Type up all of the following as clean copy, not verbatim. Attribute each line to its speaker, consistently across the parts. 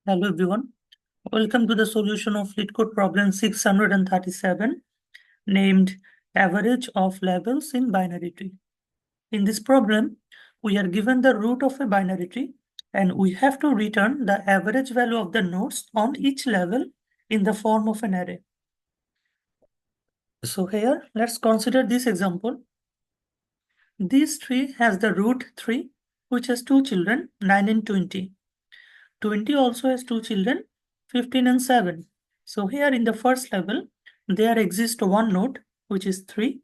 Speaker 1: Hello everyone. Welcome to the solution of LeetCode problem 637 named Average of Levels in Binary Tree. In this problem, we are given the root of a binary tree and we have to return the average value of the nodes on each level in the form of an array. So here, let's consider this example. This tree has the root 3, which has two children, 9 and 20. 20 also has two children, 15 and 7. So here in the first level, there exists one node, which is 3,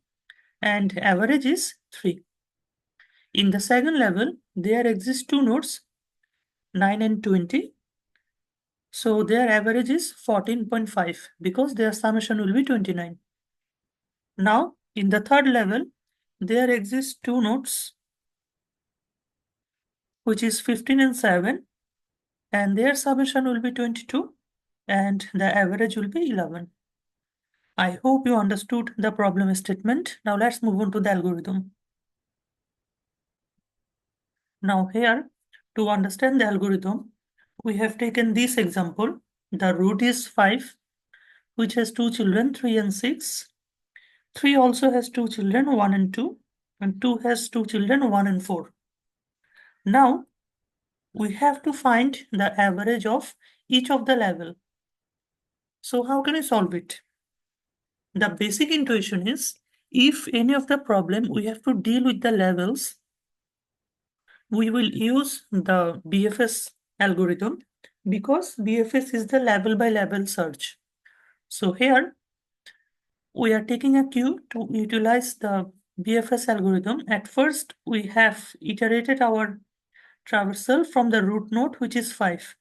Speaker 1: and average is 3. In the second level, there exist two nodes, 9 and 20. So their average is 14.5 because their summation will be 29. Now, in the third level, there exist two nodes, which is 15 and 7, and their summation will be 22, and the average will be 11. I hope you understood the problem statement. Now let's move on to the algorithm. Now here, to understand the algorithm, we have taken this example. The root is 5, which has two children, 3 and 6. 3 also has two children, 1 and 2. And 2 has two children, 1 and 4. Now, we have to find the average of each of the level. So how can I solve it? The basic intuition is, if any of the problem we have to deal with the levels, we will use the BFS algorithm because BFS is the level by level search. So here we are taking a cue to utilize the BFS algorithm. At first, we have iterated our traversal from the root node, which is 5.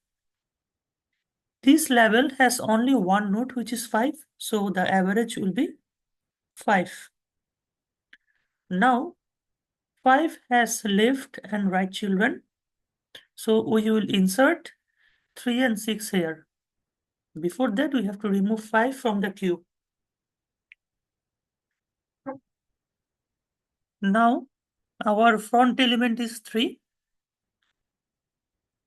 Speaker 1: This level has only one node, which is 5. So the average will be 5. Now, 5 has left and right children. So we will insert 3 and 6 here. Before that, we have to remove 5 from the queue. Now, our front element is 3.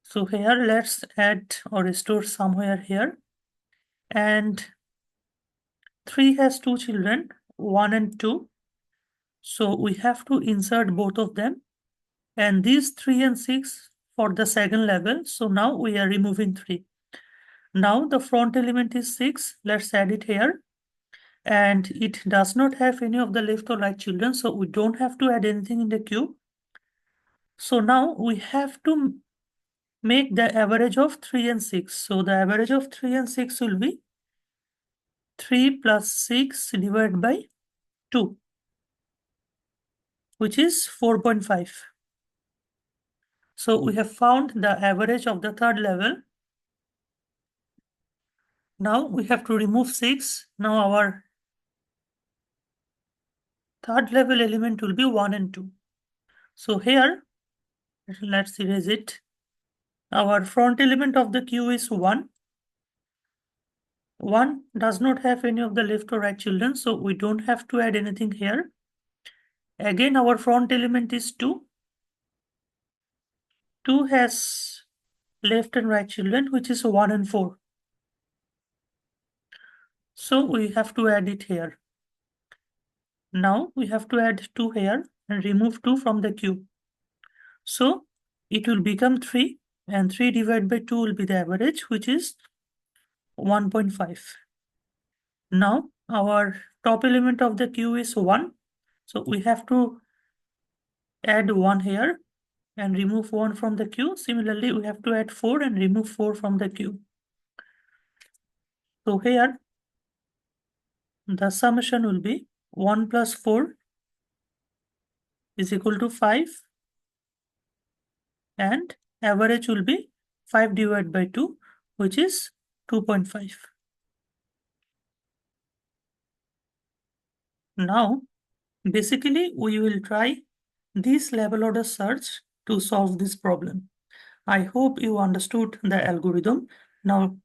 Speaker 1: So here, let's add or store somewhere here. And 3 has two children, 1 and 2. So we have to insert both of them. And these 3 and 6 for the second level. So now we are removing 3. Now the front element is 6. Let's add it here. And it does not have any of the left or right children, so we don't have to add anything in the queue. So now we have to make the average of 3 and 6. So the average of 3 and 6 will be 3 plus 6 divided by 2, which is 4.5. So we have found the average of the third level. Now we have to remove 6. Now our third level element will be 1 and 2. So here, let's erase it. Our front element of the queue is 1. 1 does not have any of the left or right children, so we don't have to add anything here. Again, our front element is 2. 2 has left and right children, which is 1 and 4. So we have to add it here. Now we have to add 2 here and remove 2 from the queue. So it will become 3, and 3 divided by 2 will be the average, which is 1.5. Now our top element of the queue is 1. So we have to add 1 here and remove 1 from the queue. Similarly, we have to add 4 and remove 4 from the queue. So here, the summation will be 1 plus 4 is equal to 5, and average will be 5 divided by 2, which is 2.5. Now, basically, we will try this level order search to solve this problem. I hope you understood the algorithm. Now,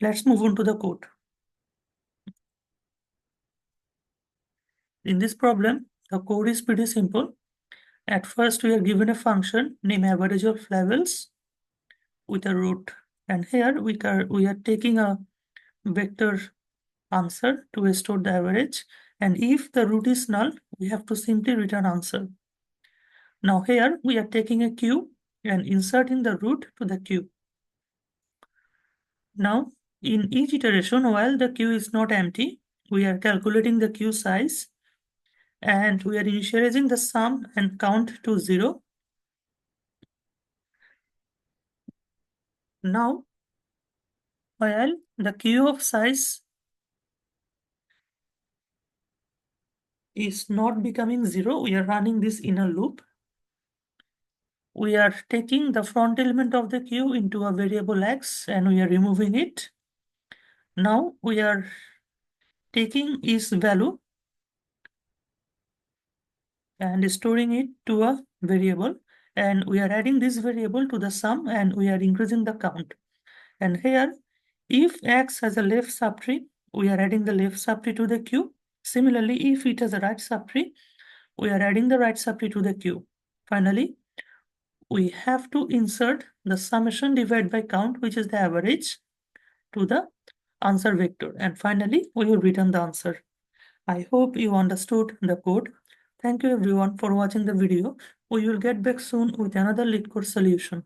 Speaker 1: let's move on to the code. In this problem, the code is pretty simple. At first, we are given a function named average of levels with a root And here we are taking a vector answer to store the average. And if the root is null, we have to simply return answer. Now here we are taking a queue and inserting the root to the queue. Now in each iteration, while the queue is not empty, we are calculating the queue size and we are initializing the sum and count to 0. Now, while the queue of size is not becoming 0, we are running this inner loop. We are taking the front element of the queue into a variable x and we are removing it. Now we are taking its value and storing it to a variable, and we are adding this variable to the sum and we are increasing the count. And here, if x has a left subtree, we are adding the left subtree to the queue. Similarly, if it has a right subtree, we are adding the right subtree to the queue. Finally, we have to insert the summation divided by count, which is the average, to the answer vector. And finally, we will return the answer. I hope you understood the code. Thank you everyone for watching the video. We will get back soon with another LeetCode solution.